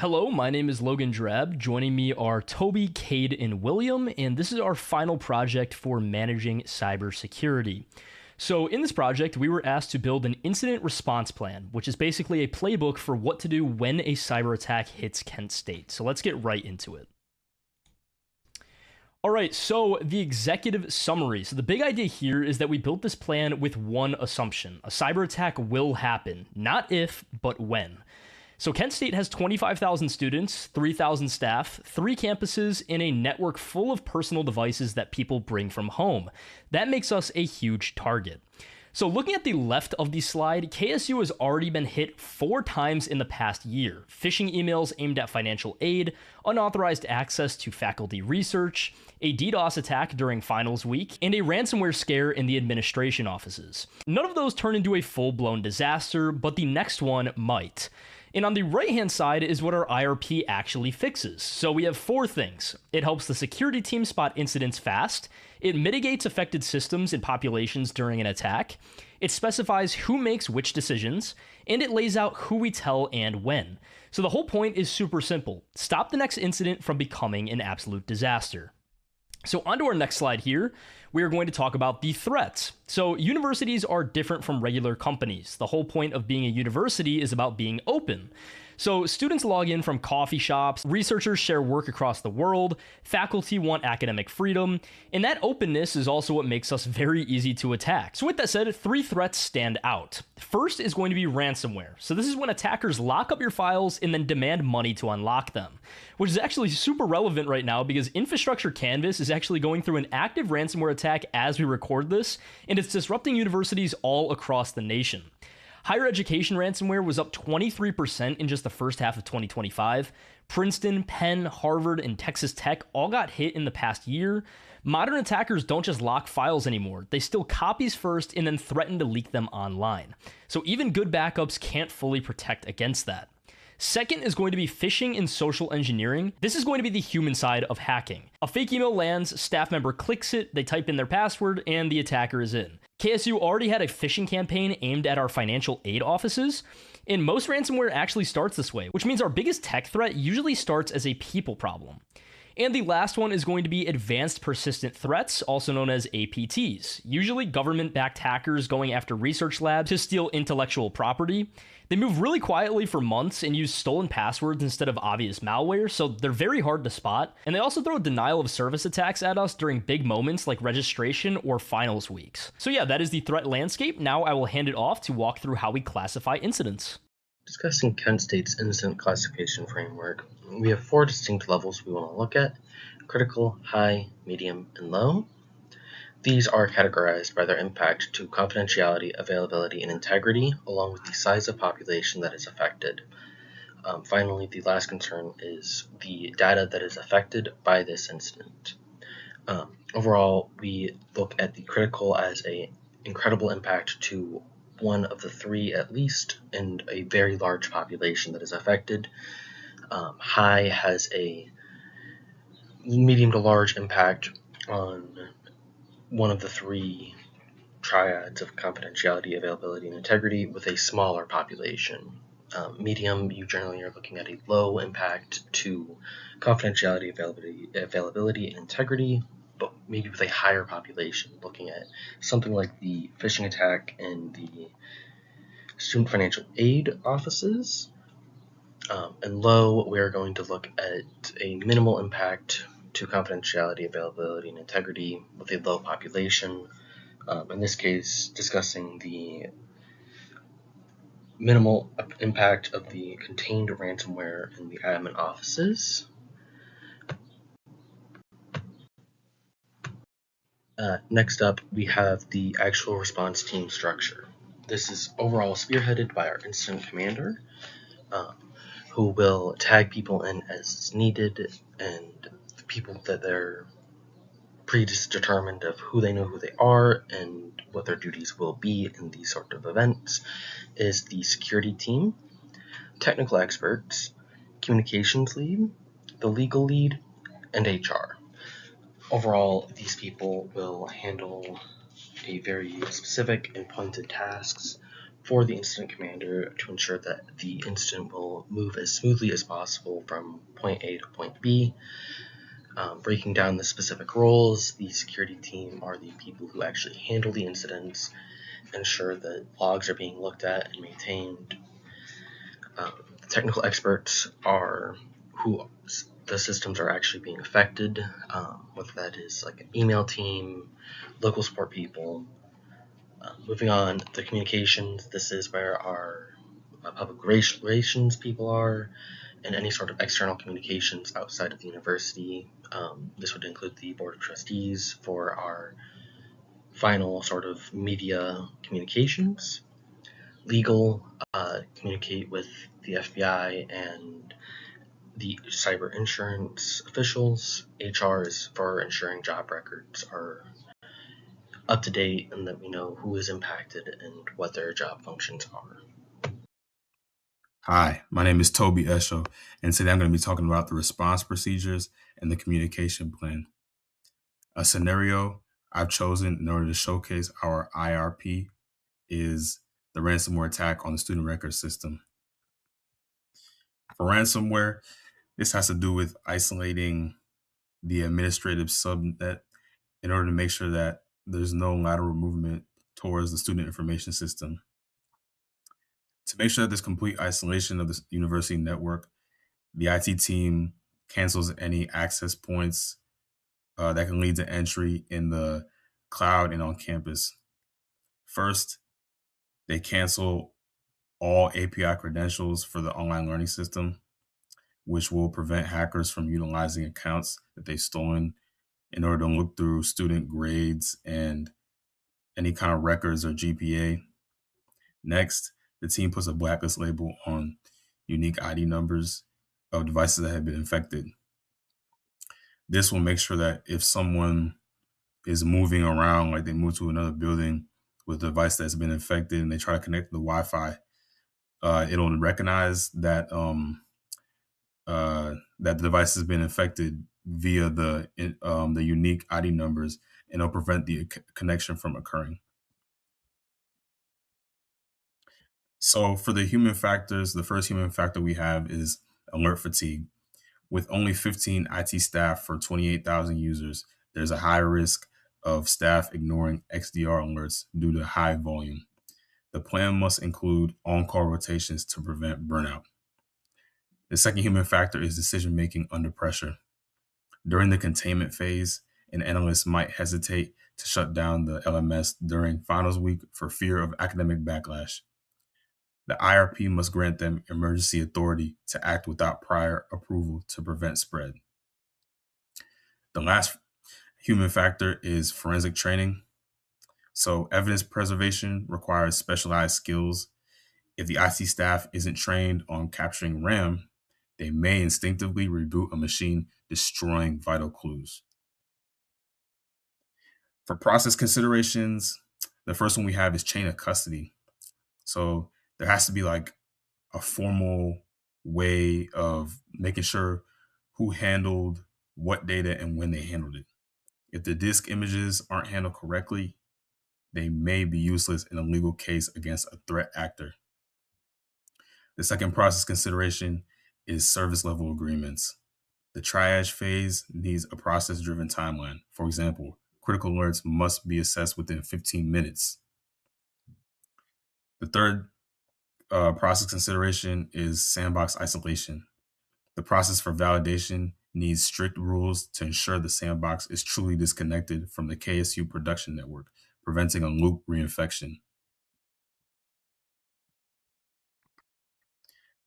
Hello, my name is Logan Drab. Joining me are Toby, Cade, and William, and this is our final project for managing cybersecurity. So in this project, we were asked to build an incident response plan, which is basically a playbook for what to do when a cyber attack hits Kent State. So let's get right into it. All right, so the executive summary. So the big idea here is that we built this plan with one assumption. A cyber attack will happen, not if, but when. So Kent State has 25,000 students, 3,000 staff, 3 campuses, and a network full of personal devices that people bring from home. That makes us a huge target. So looking at the left of the slide, KSU has already been hit 4 times in the past year. Phishing emails aimed at financial aid, unauthorized access to faculty research, a DDoS attack during finals week, and a ransomware scare in the administration offices. None of those turn into a full-blown disaster, but the next one might. And on the right-hand side is what our IRP actually fixes. So we have 4 things. It helps the security team spot incidents fast. It mitigates affected systems and populations during an attack. It specifies who makes which decisions. And it lays out who we tell and when. So the whole point is super simple. Stop the next incident from becoming an absolute disaster. So onto our next slide here, we are going to talk about the threats. So universities are different from regular companies. The whole point of being a university is about being open. So students log in from coffee shops, researchers share work across the world, faculty want academic freedom, and that openness is also what makes us very easy to attack. So with that said, 3 threats stand out. First is going to be ransomware. So this is when attackers lock up your files and then demand money to unlock them, which is actually super relevant right now because Infrastructure Canvas is actually going through an active ransomware attack as we record this, and it's disrupting universities all across the nation. Higher education ransomware was up 23% in just the first half of 2025. Princeton, Penn, Harvard, and Texas Tech all got hit in the past year. Modern attackers don't just lock files anymore. They steal copies first and then threaten to leak them online. So even good backups can't fully protect against that. Second is going to be phishing and social engineering. This is going to be the human side of hacking. A fake email lands, staff member clicks it, they type in their password, and the attacker is in. KSU already had a phishing campaign aimed at our financial aid offices, and most ransomware actually starts this way, which means our biggest tech threat usually starts as a people problem. And the last one is going to be advanced persistent threats, also known as APTs. Usually government-backed hackers going after research labs to steal intellectual property. They move really quietly for months and use stolen passwords instead of obvious malware, so they're very hard to spot. And they also throw denial of service attacks at us during big moments like registration or finals weeks. So yeah, that is the threat landscape. Now I will hand it off to walk through how we classify incidents. Discussing Kent State's incident classification framework, we have 4 distinct levels we want to look at: critical, high, medium, and low. These are categorized by their impact to confidentiality, availability, and integrity, along with the size of population that is affected. Finally, the last concern is the data that is affected by this incident. Overall, we look at the critical as an incredible impact to one of the 3 at least, and a very large population that is affected. High has a medium to large impact on one of the 3 triads of confidentiality, availability, and integrity with a smaller population. Medium, you generally are looking at a low impact to confidentiality, availability, and integrity, but maybe with a higher population, looking at something like the phishing attack in the student financial aid offices. And low, we're going to look at a minimal impact to confidentiality, availability, and integrity with a low population. In this case, discussing the minimal impact of the contained ransomware in the admin offices. Next up, we have the actual response team structure. This is overall spearheaded by our incident commander, who will tag people in as needed, and the people that they're predetermined of who they know who they are and what their duties will be in these sort of events is the security team, technical experts, communications lead, the legal lead, and HR. Overall, these people will handle a very specific and pointed tasks for the incident commander to ensure that the incident will move as smoothly as possible from point A to point B. Breaking down the specific roles, the security team are the people who actually handle the incidents, ensure that logs are being looked at and maintained. The technical experts are who the systems are actually being affected, whether that is like an email team, local support people. Moving on to communications, this is where our public relations people are, and any sort of external communications outside of the university. This would include the board of trustees for our final sort of media communications. Legal, communicate with the FBI and the cyber insurance officials. HR is for ensuring job records are up to date and that we know who is impacted and what their job functions are. Hi, my name is Toby Esho, and today I'm going to be talking about the response procedures and the communication plan. A scenario I've chosen in order to showcase our IRP is the ransomware attack on the student record system. For ransomware, this has to do with isolating the administrative subnet in order to make sure that there's no lateral movement towards the student information system. To make sure that there's complete isolation of the university network, the IT team cancels any access points that can lead to entry in the cloud and on campus. First, they cancel all API credentials for the online learning system, which will prevent hackers from utilizing accounts that they've stolen in order to look through student grades and any kind of records or GPA. Next, the team puts a blacklist label on unique ID numbers of devices that have been infected. This will make sure that if someone is moving around, like they move to another building with a device that's been infected and they try to connect to the Wi-Fi, it'll recognize that the device has been infected via the unique ID numbers, and it'll prevent the connection from occurring. So for the human factors, the first human factor we have is alert fatigue. With only 15 IT staff for 28,000 users, there's a high risk of staff ignoring XDR alerts due to high volume. The plan must include on-call rotations to prevent burnout. The second human factor is decision making under pressure. During the containment phase, an analyst might hesitate to shut down the LMS during finals week for fear of academic backlash. The IRP must grant them emergency authority to act without prior approval to prevent spread. The last human factor is forensic training. So evidence preservation requires specialized skills. If the IT staff isn't trained on capturing RAM, they may instinctively reboot a machine, destroying vital clues. For process considerations, the first one we have is chain of custody. So there has to be like a formal way of making sure who handled what data and when they handled it. If the disk images aren't handled correctly, they may be useless in a legal case against a threat actor. The second process consideration is service level agreements. The triage phase needs a process driven timeline. For example, critical alerts must be assessed within 15 minutes. The third process consideration is sandbox isolation. The process for validation needs strict rules to ensure the sandbox is truly disconnected from the KSU production network, preventing a loop reinfection.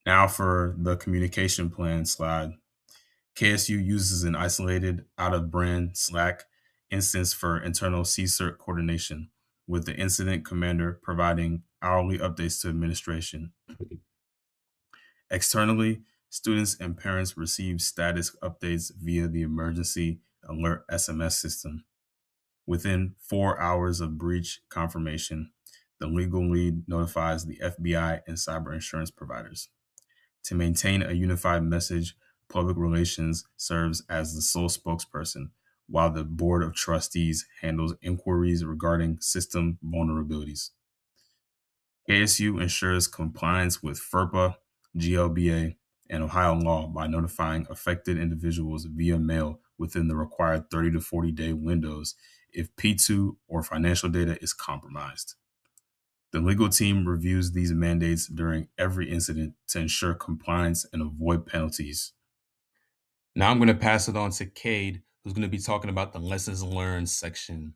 Now for the communication plan slide. KSU uses an isolated out-of-brand Slack instance for internal CSIRT coordination, with the incident commander providing hourly updates to administration. Externally, students and parents receive status updates via the emergency alert SMS system. Within 4 hours of breach confirmation, the legal lead notifies the FBI and cyber insurance providers. To maintain a unified message, public relations serves as the sole spokesperson, while the board of trustees handles inquiries regarding system vulnerabilities. KSU ensures compliance with FERPA, GLBA, and Ohio law by notifying affected individuals via mail within the required 30 to 40-day windows if P2 or financial data is compromised. The legal team reviews these mandates during every incident to ensure compliance and avoid penalties. Now I'm going to pass it on to Cade, who's going to be talking about the lessons learned section.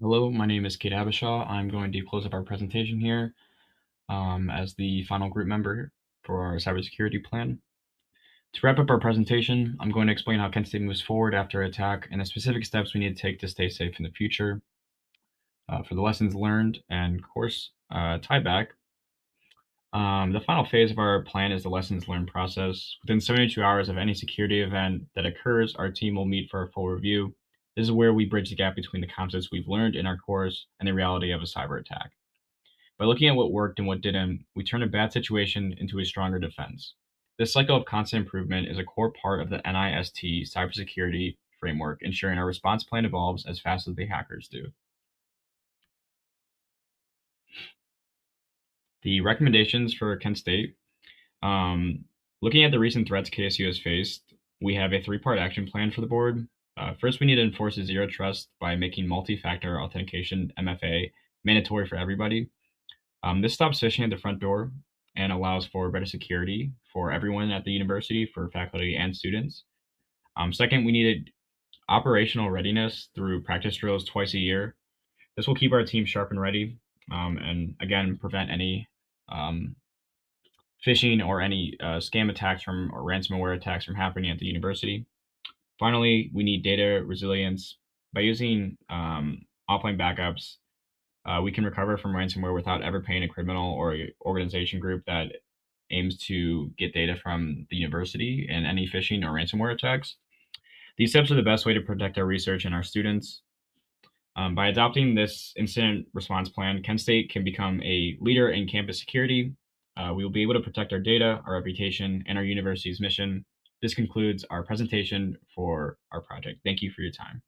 Hello, my name is Kate Abishaw. I'm going to close up our presentation here as the final group member for our cybersecurity plan. To wrap up our presentation, I'm going to explain how Kent State moves forward after attack and the specific steps we need to take to stay safe in the future. For the lessons learned and course tie back, the final phase of our plan is the lessons learned process. Within 72 hours of any security event that occurs, our team will meet for a full review. This is where we bridge the gap between the concepts we've learned in our course and the reality of a cyber attack. By looking at what worked and what didn't, we turn a bad situation into a stronger defense. This cycle of constant improvement is a core part of the NIST cybersecurity framework, ensuring our response plan evolves as fast as the hackers do. The recommendations for Kent State. Looking at the recent threats KSU has faced, we have a 3-part action plan for the board. First, we need to enforce a zero trust by making multi-factor authentication, MFA, mandatory for everybody. This stops phishing at the front door and allows for better security for everyone at the university, for faculty and students. Second, we needed operational readiness through practice drills twice a year. This will keep our team sharp and ready, and again, prevent any phishing or any scam attacks or ransomware attacks from happening at the university. Finally, we need data resilience. By using offline backups, we can recover from ransomware without ever paying a criminal or organization group that aims to get data from the university in any phishing or ransomware attacks. These steps are the best way to protect our research and our students. By adopting this incident response plan, Kent State can become a leader in campus security. We will be able to protect our data, our reputation, and our university's mission. This concludes our presentation for our project. Thank you for your time.